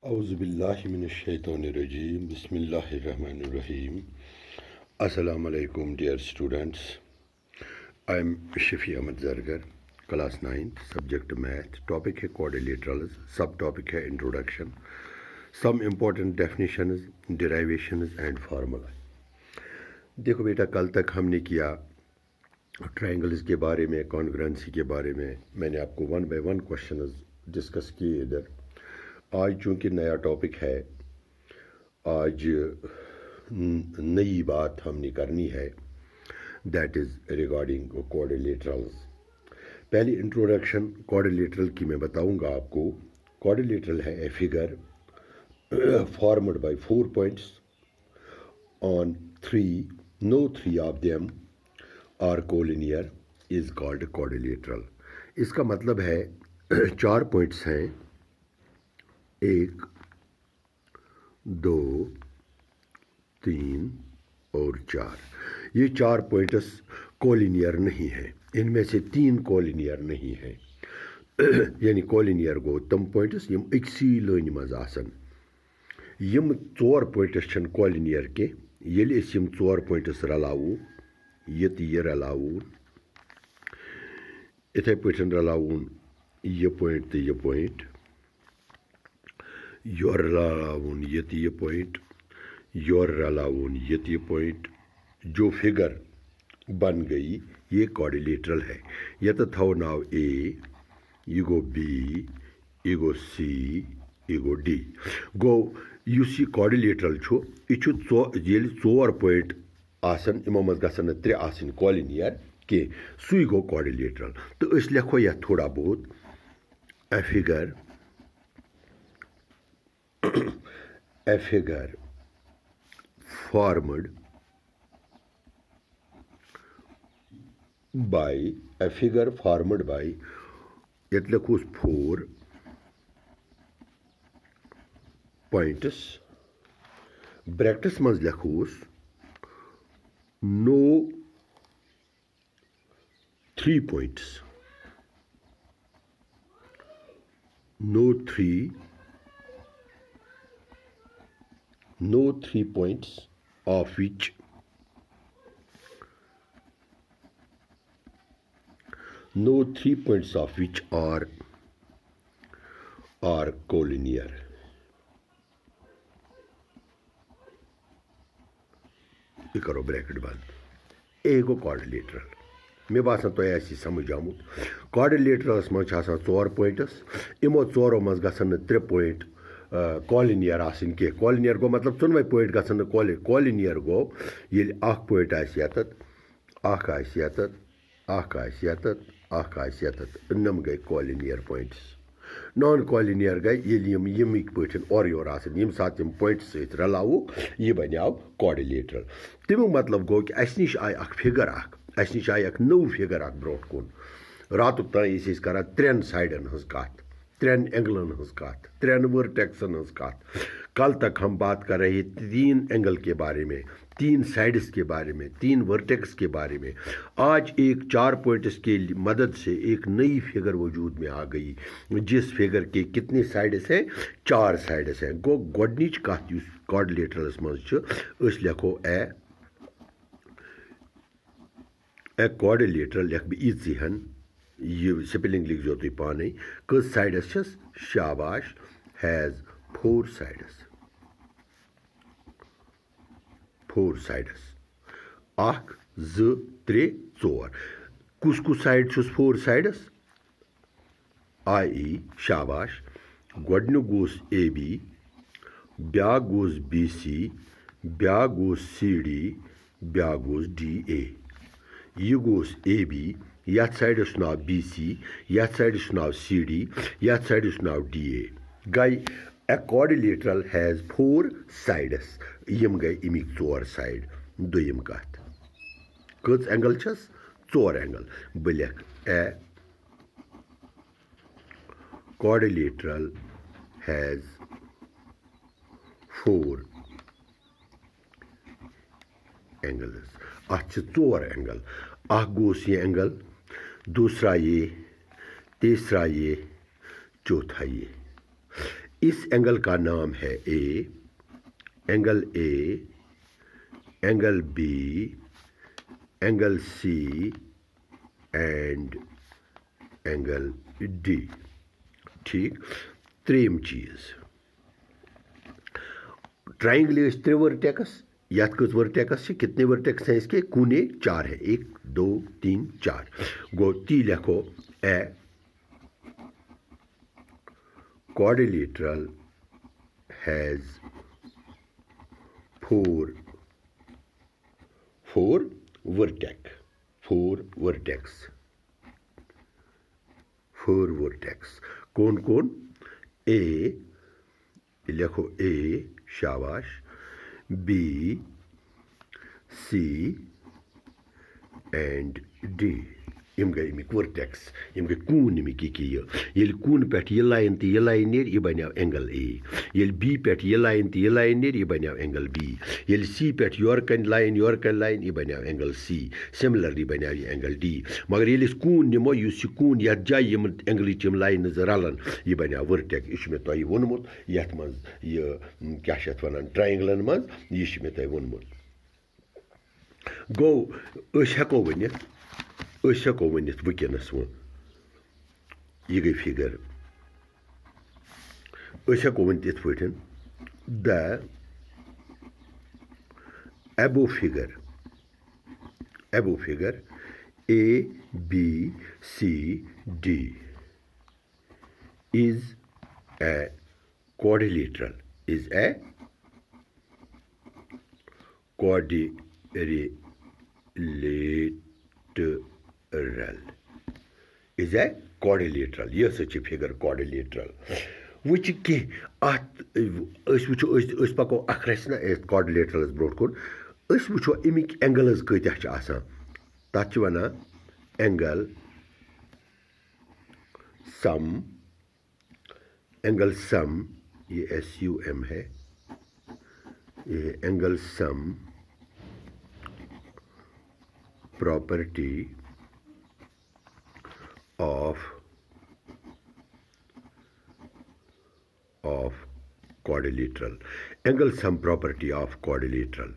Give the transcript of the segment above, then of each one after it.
Auzubillahiminash-shaytanir-rajim. Bismillahir-rahmanir-rahim. Assalamu alaikum, dear students. I am Shafi Ahmad Zargar, class 9th, subject math, topic है quadrilaterals, subtopic है introduction, some important definitions, derivations and formula. देखो बेटा, कल तक हमने किया triangles के बारे में, कॉन्ग्रुएंसी के बारे में. मैंने आपको 1 by 1 क्वेश्चन डिस्कस किए इधर. आज चूँकि नया टॉपिक है, आज नई बात हमने करनी है, दैट इज़ रिगार्डिंग क्वाड्रिलेटरल्स. पहली इंट्रोडक्शन क्वाड्रिलेटरल की मैं बताऊंगा आपको. क्वाड्रिलेटरल है a figure formed by 4 points on 3, no 3 of them are collinear is called quadrilateral. इसका मतलब है 4 पॉइंट्स हैं, 1, 2, 3 और 4. ये 4 पॉइंट्स कोलिनियर नहीं हैं. इनमें से 3 कोलिनियर नहीं हैं. यानी कोलिनियर गो तम पॉइंट्स यम अक्सी लाइन मज आसन. यम 4 पॉइंट्स छन कोलिनियर के. येले अस यम 4 पॉइंट्स रलावो, ये रलावून, इथे पॉइंट रलावून ये पॉइंट तो ये पॉइंट, योर रलावून ये पॉइंट, योर रलावून ये पॉइंट. जो फिगर बन गई ये क्वाड्रिलेटरल है. यह तो था नाव ए, ये गो बी, ये गो सी, ये गो डी. गो युस यह क्वाड्रिलेटरल छो, ये 4 पॉइंट आसन, इमो मज गसन 3 आसन कोलिनियर के, सुई गो क्वाड्रिलेटरल. तो अस लिखो यह थोड़ा बहुत a figure formed by yet लिखोस 4 points, brackets मज लिखोस no 3 points, no 3 points of which are collinear. ये करो ब्रैकेट बंद. ए गो क्वाड्रिलेटरल. मे बासान तो ऐसी समझ आमुत. क्वाड्रिलेटरल्स मज 4 पॉइंट्स. इमो 4 मज गसन 3 पॉइंट कोलिनियर आसन के. कोलिनियर गो मतलब 2 पॉइंट गसन कोलिनियर गो ये 1 पॉइंट आस यतत, 1 आस यतत, 1 आस यतत, 1 आस यतत. नम गए कोलिनियर पॉइंट्स. नॉन कोलिनियर गए ये यमिक पे और योर आसन, यम साथ यम पॉइंट सहित रलावो ये बनियाव क्वाड्रिलेटरल. तमिक मतलब गो कि अस निश आय अख फिगर अख, अस निश आय अख नव फिगर अख ब्रोट कुन. रातुक तान कर 3 साइडन हज कत, 3 एंगलन हज कत, 3 वर्टेक्सन हज कत. कल तक हम बात कर रहे 3 एंगल के बारे में, 3 साइड्स के बारे में, 3 वर्टेक्स के बारे में. आज एक 4 पॉइंट्स के मदद से एक नई फिगर वजूद में आ गई, जिस फिगर के कितने साइड्स हैं? 4 साइड्स हैं. गो गोडनिच कत युस क्वाड्रिलेटरल्स मज छ, अस लिखो ए क्वाड्रिलेटरल लिख बह ईहन. ये स्पेलिंग लिख जो तुम पाने. कस साइड्स छस? शाबाश. Has 4 sides. 4 साइड्स. 1, 2, 3, 4. कुस साइड छुस 4 साइड्स? आई शाबाश. गोडनु गोस ए बी, ब्या गोस बी सी, ब्या गोस सी डी, ब्या गोस डी ए. यह गोस ए बी, यथ साइड नाव बी सी, यथ साइड नाव सी डी, यथ साइड नाव डी ए. गई ए क्वाड्रिलेटरल हैज़ 4 साइड्स. यम गई अमिक 4 साइड. दोयम कत कच एंगल छस? 4 एंगल. बह लिख ए क्वाड्रिलेटरल हैज़ 4 एंगल्स. अत 4 एंगल. अख गोस ये एंगल, दूसरा ये, तीसरा ये, चौथा ये. इस एंगल का नाम है A, angle B, angle C and angle D. ठीक। त्रेम चीज ट्राइंगल त्रे वर्टेक्स, यथ कस वर्टेक्स, कितने वर्टेक्स हैं इसके? कूने 4 है, 1 2 3 4। गो ती लिखो ए quadrilateral has four vertex। कौन कौन? ए लिखो ए, शाबाश, बी, सी एंड डी। यम गई अमिक वर्टेक्स, यम गई कून अमिक ये कून पे यह लाइन तो यह लाइन नीर, यह बनो एंगल ए। ये बी पे यह लाइन तो यह लाइन नीर, यह बनो एंगल बी। ये सी पे योर कन लाइन यह बनो एंगल सी। सिमिलरली बनो यह एंगल डी। मगर ये कून निमो यह कून यथ जाय एंगल लाइन रलन, यह बनो वर्टेक्स। यह मे तुम वोनमुत यथ मज यह क्या वन ट्राइंगलन मज, यह मे तुम वोनमुत। गो हेको वनित वनस वो यह गई फिगर। हेको वन इत पे the above figure A B C D is a quadrilateral, is a quadrilateral, is a quadrilateral। यह सच फिगर quadrilateral। वुच कि वो पको अखरस ना quadrilaterals ब्रोट कुन वो अमिक एंगल्स कत्या आसान, तथ वना एंगल सम, एंगल सम, ये SUM है, ये angle sum property of quadrilateral, angle sum property of quadrilateral।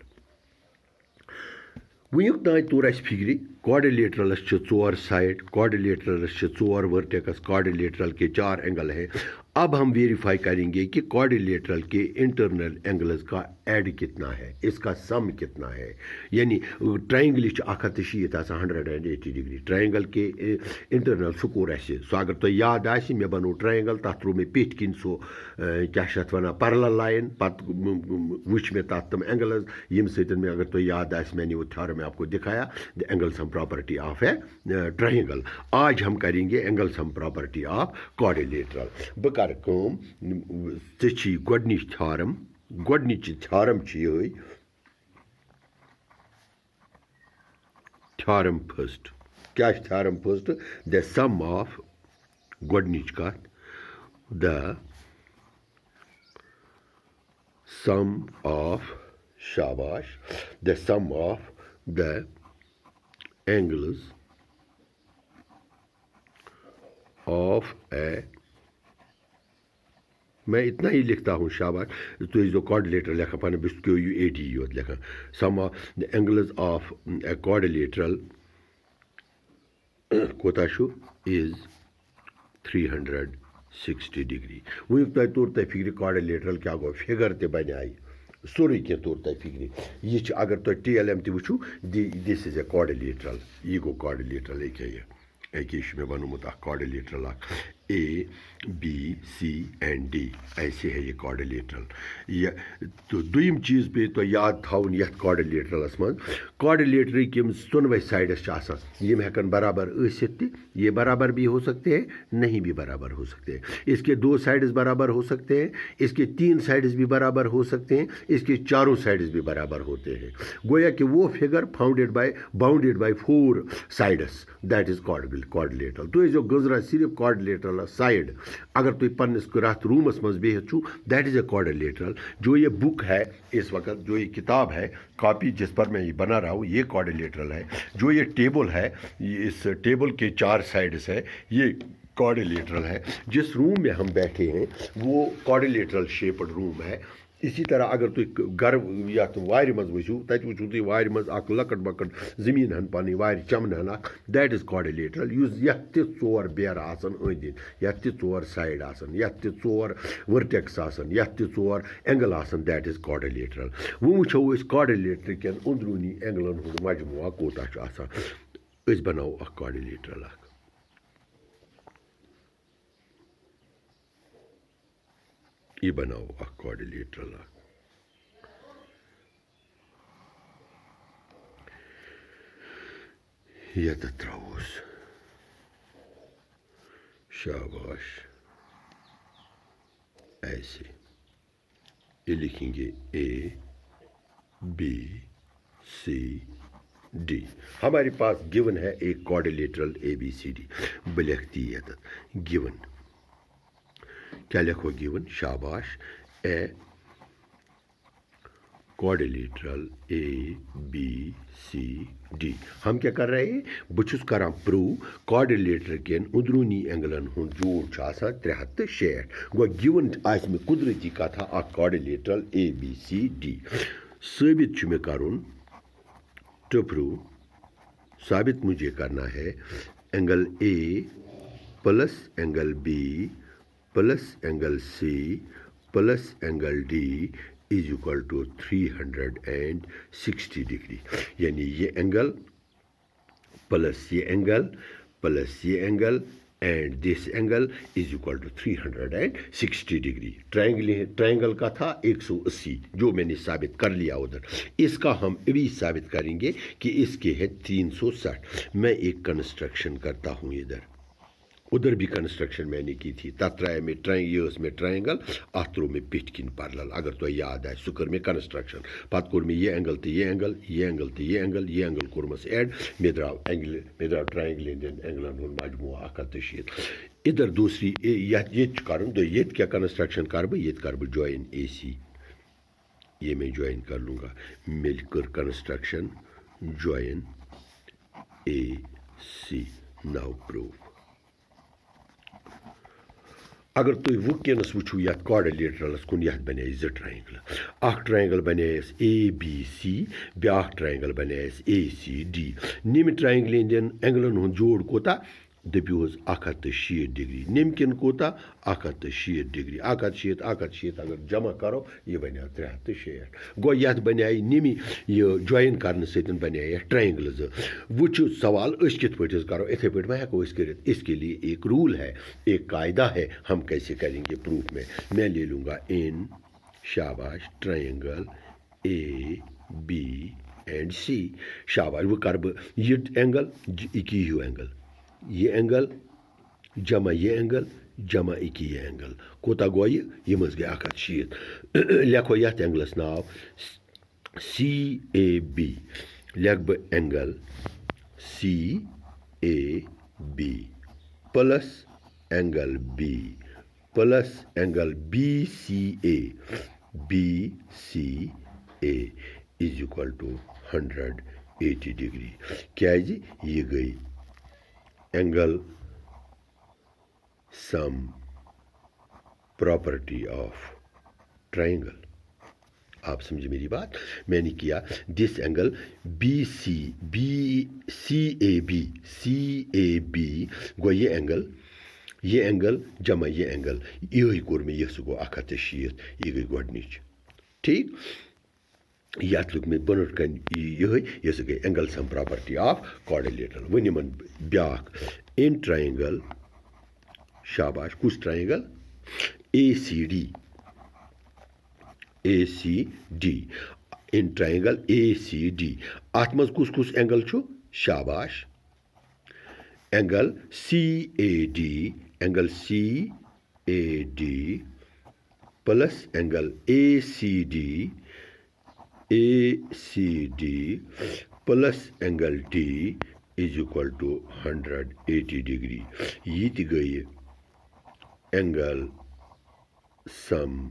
वुक तान तोर फिक्री quadrilateralस 4 साइड, quadrilateralस 4 वर्टेक्स, quadrilateral के 4 एंगल हैं। अब हम वेरीफाई करेंगे कि quadrilateral के इंटरनल एंगल्स का ऐड कितना है, इसका सम कितना है। यानी ट्राइंगल 180 डिग्री, ट्राइंगल के इंटरनल स्कोर सो अगर तो याद आए मे बनो ट्राइंगल, तथ त्रो मे पेट किन सो क्या वन पैरेलल लाइन, पत वुच मे तथ तम एंगल्स यम सत मे अगर तो याद आए मैंने वो थ्योरम आपको दिखाया, the angle sum property of a triangle. आज हम करेंगे angle sum property of quadrilateral। बह कर ची गोडनिच थ्योरम, गोडनिच थ्योरम ये थ्योरम फर्स्ट। क्या theorem first? The sum of गोडनिच कथ, द सम ऑफ, शाबाश, the sum of the angles of a, मैं इतना ही लिखता हूँ, शाबाश। तो जो quadrilateral लिखा पाने बिस्क्यो AD योत लिखा, sum of the angles of a quadrilateral कोता शु इज 360 डिग्री। वो तौर तय फिक्री quadrilateral क्या गो फिगर ते बन आई सोरे के तौर तय फिक्री। यह अगर तुम TLM ते वुचू, दिस इज ए quadrilateral, यह गो quadrilateral एक मे बनोमुत quadrilateral A B C and D, ऐसे है ये quadrilateral। यह तो दुयम चीज़ पे तो याद थाउन यथ quadrilateralस मज quadrilateral के दोनों साइडस यम हेकन बराबर थ, ये बराबर भी हो सकते हैं, नहीं भी बराबर हो सकते हैं। इसके 2 साइड्स बराबर हो सकते हैं, इसके 3 साइड्स भी बराबर हो सकते हैं, इसके 4 साइड्स भी बराबर होते हैं। गोया कि वो figure bounded by 4 sides, that is quadrilateral। तो जो गुजरा सिर्फ quadrilateral साइड, अगर तुम पन्नस रात रूमस मज बिहत छू, दैट इज ए quadrilateral। जो ये बुक है इस वक्त, जो ये किताब है, कॉपी जिस पर मैं ये बना रहा हूँ, ये quadrilateral है। जो ये टेबल है, इस टेबल के 4 साइड्स है, ये क्वाड्रिलेटरल है। जिस रूम में हम बैठे हैं वो क्वाड्रिलेटरल शेप्ड रूम है। इसी तरह अगर तुम घर या वार मज वो तत वो तुम वार मज लकट बकट जमीन हन पानी वार चमन हन दैट इज क्वाड्रिलेटरल यथ तोर बेर आसन अंद यथ तोर साइड आसन यथ तोर वर्टेक्स आसन यथ तोर एंगल आसन दैट इज क्वाड्रिलेटरल। वो वुचो क्वाड्रिलेटर के अंदरूनी एंगलन हुंद मजमुआ कोता आसान बनाओ क्वाड्रिलेटरल। ये बनाओ क्वाड्रिलेटरल। यह त्रोस शाबाश ऐसे ये लिखेंगे ए बी सी डी। हमारे पास गिवन है एक quadrilateral A B C D. बह लिखती है गिवन क्या लिखो गिवन शाबाश a quadrilateral A B C D. हम क्या कर रहे हैं बहुत कर प्रूव क्वाड्रिलेटर के अंदरूनी एंगलन हुंद जोड़ 360 गो गिवन आज में कुदरती कथा quadrilateral A B C D साबित में करुन टू प्रूव। साबित मुझे करना है angle A plus angle B plus angle C plus angle D is equal to 360 degree. यानी ये एंगल प्लस ये angle and this angle is equal to 360 degree. Triangle का था 180 जो मैंने साबित कर लिया उधर। इसका हम अभी साबित करेंगे कि इसके है 360। मैं एक कंस्ट्रक्शन करता हूँ इधर, उधर भी कंस्ट्रक्शन मैंने की थी तत्राय में ट्रायंगल अत्रो में पिट किन पैरेलल। अगर तो याद है सुकर में कंस्ट्रक्शन पत कोर में ये एंगल तो ये एंगल ये एंगल तो ये एंगल कोरमस ऐड मे द्राव ट्रायंगल एंगलन हुंद मजमुआ 180। इधर दूसरी ये कर तो ये क्या कंस्ट्रक्शन कर बह ये कर जॉइन ए सी। ये मैं जॉइन कर लूँगा मिलकर construction join A C. Now prove अगर तुम वुनस वो ये क्वाड्रिलेटरलस कुन ये बने 2 ट्रायंगल। ट्रायंगल बने ए बी सी ब्या ट्रायंगल बने ए सी डी। निम ट्रायंगल एंगलन हुंद जोड़ कोता दपियोस 160 डिग्री। निम किन कोता 160 डिग्री। 160 अगर जमा करो ये बने 360 गो ये बने निमी ये जॉइन कर बने ट्रायंगल 2। वो सवाल कित पे करो इथे पे मैं हेको कर। इसके लिए एक रूल है एक कायदा है हम कैसे करेंगे प्रूफ में। मैं ले लूँगा इन शाबाश ट्रायंगल ए बी एंड सी शाबाश वो कर ये एंगल यू एंगल ये एंगल जमा ये एंगल जमा ये एंगल कोता गो ये मज गए 160। लिखो ये angles now C A B. लिख बह angle C A B plus angle B plus angle B C A is equal to 180 degree. क्या जी ये गई angle sum property of triangle. आप समझे मेरी बात। मैंने किया this angle B C A B गो ये एंगल जमा ये एंगल ये कोर में यह गो 160 ये गई गोडनिच ठीक। ये लुक में बनट कन ये गई angle sum property of quadrilateral. वन इन ब्या इन ट्रायंगल शाबाश कुछ ट्रायंगल ए सी डी इन ट्रायंगल ए सी डी अत मज कुछ एंगल छु शाबाश angle C A D plus angle A C D plus angle D is equal to 180 degree. ये गई angle sum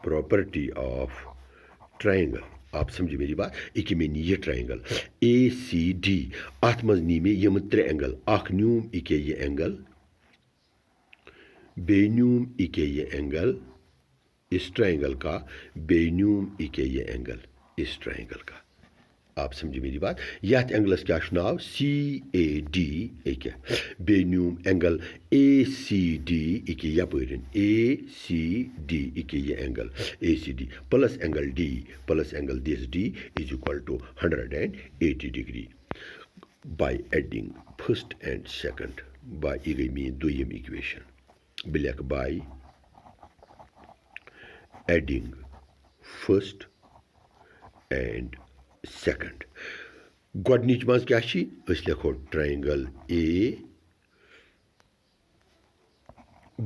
property of triangle. आप समझे मेरी बात। एक में ये ट्रायंगल ए सी डी अत मज नी में यम 3 एंगल न्यूम ये एंगल बेन्यूम इके ये एंगल इस ट्रायंगल का, बेन्यूम इके ये एंगल इस ट्रायंगल का। आप समझे मेरी बात। यथ एंगलस क्या नाव CAD एक बेन्यूम एंगल ACD इके यपरिन ACD इके ये angle ACD plus angle D plus angle this D is equal to 180 degree by adding first and second by ये गई मेरी दोयम इक्वेशन ब्लैक by adding first and second. गोडनिच मज क्या लिखो triangle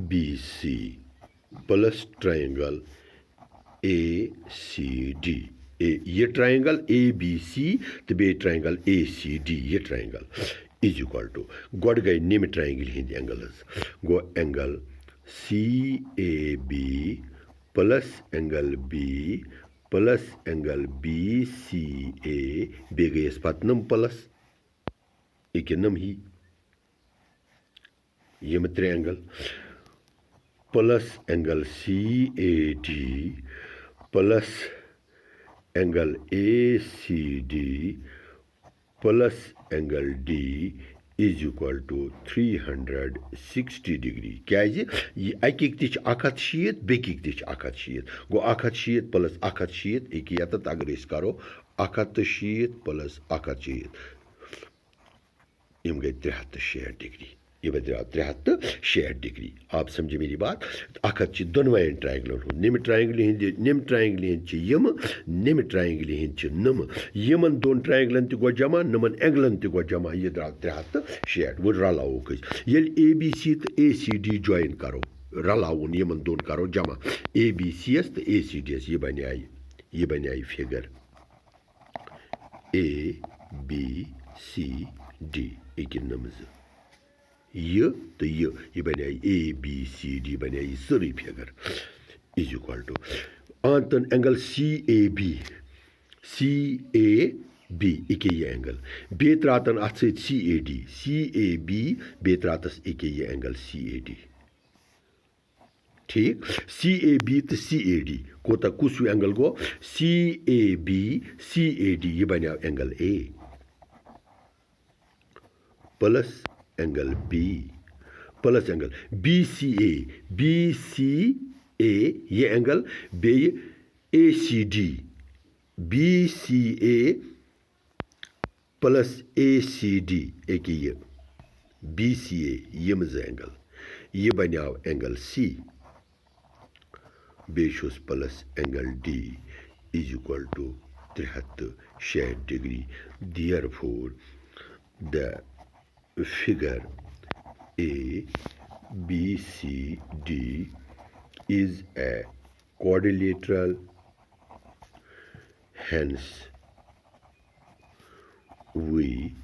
ABC plus triangle ACD ये ट्रायंगल ABC तो बे ट्रायंगल ACD ये ट्रायंगल इज इक्वल टू गोड गई निम ट्रायंगल हिंद एंगल्स गो angle CAB plus angle B plus angle BCA बे गए पत नम प्लस एक नम ही यम त्रे angle plus angle CAD plus angle ACD plus angle D is equal to 360 degree क्या ये अकिक तिच 160 बेकिक तिच 160 गो 160 प्लस 160 एक यत अगर इस करो 160 प्लस 160 यम गई 360 डिग्री ये बदला 360 डिग्री। आप समझे मेरी बात। अखत दोनवें ट्रायंगल निम ट्रायंगल निम ट्रायंगल यम निम ट्रायंगल नम यमन दोन ट्रायंगलन गो जमा नमन एंगलन गो जमा ये द्राव 360 वो रलाव ये ABC तो ACD ज्वाइन करो रलावन यमन दोन करो जमा ABCS तो ACDS ये बन फिगर ABCD एक नमज ये तो ये बन ABCD बन सारी फिगर इज इक्वल टू आंतन एंगल CAB एक ये एंगल बे त्रातन अत CAB बे त्रातस एक ये एंगल CAD ठीक CAB तो CAD कोता कुछ एंगल गो CAB CAD ये बन angle A plus angle B plus angle BCA ये एंगल बे ACD BCA प्लस ACD एक ये BCA ये मज एंगल ये बनाव एंगल C बेशुस plus angle D is equal to 360 degree. Therefore the figure ABCD is a quadrilateral, hence we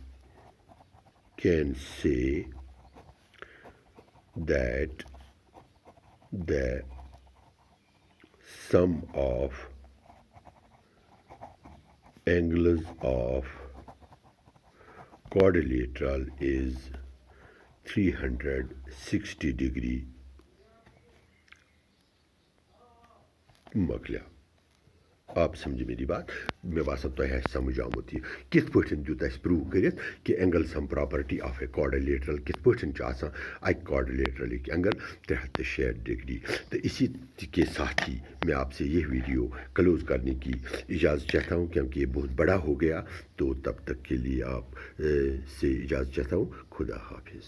can say that the sum of angles of quadrilateral is 360 degree मकलिया। आप समझे मेरी बात। मे बासन तुम समझ आमुत यह कित पे दुत प्रूव कर कि angle sum property of a quadrilateral कित पे अक क्वाड्रिलेटरल एंगल 360 डिग्री। तो इसी के साथ ही मैं आपसे यह वीडियो क्लोज करने की इजाज़त चाहता हूँ क्योंकि ये बहुत बड़ा हो गया। तो तब तक के लिए आप से इजाज़त चाहता हूँ। खुदा हाफिज़।